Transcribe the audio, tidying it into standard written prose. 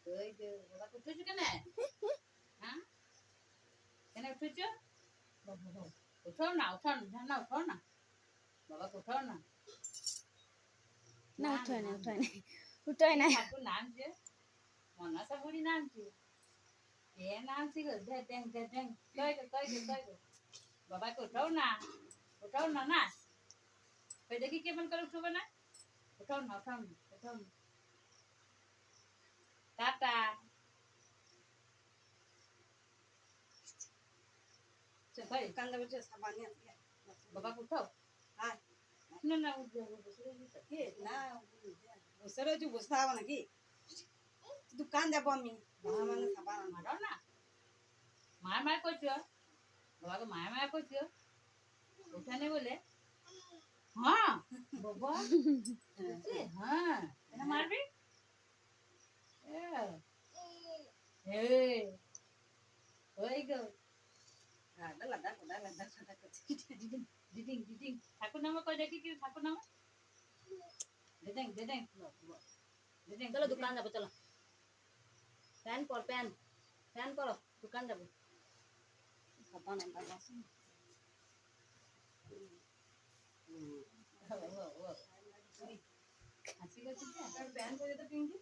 ওই যে বাবা উঠেছো কেন? হ্যাঁ কেন উঠেছো? উঠাও না উঠাও না না উঠাও না বাবা উঠাও না না উঠোয় না উঠোয় না উঠোয় না ঠাকুর নামছে মনসা বুড়ি নামছে কে নামছি গো দেখ দেখ দেখ দেখ কই গো বাবাকে উঠাও না না ওই দেখি কেমন করে উঠবে না উঠাও না টাটা ভাই কান্দা বলছে সাবানি আছে বাবাকে উঠাও হ্যাঁ না না উঠবে কি না বসে রয়েছে বসতে হবে নাকি দোকান যাবো আমি বাবা মানে সাবান মারাও না মায়া করছো বাবাকে মায়া করছো উঠানে বলে হ্যাঁ বাবা হ্যাঁ কেন মারবি ওই গো লাদা লাদা কোদা লাদা সাদা করছে দিদিং ঠাকুর নামে কই দেখি কি ঠাকুর নামে দিদিং চলো দোকান যাবো চলো প্যান পর প্যান করো দোকান যাবো সাবান আনতে হাসি করছিস প্যান করে তো পিঙ্কি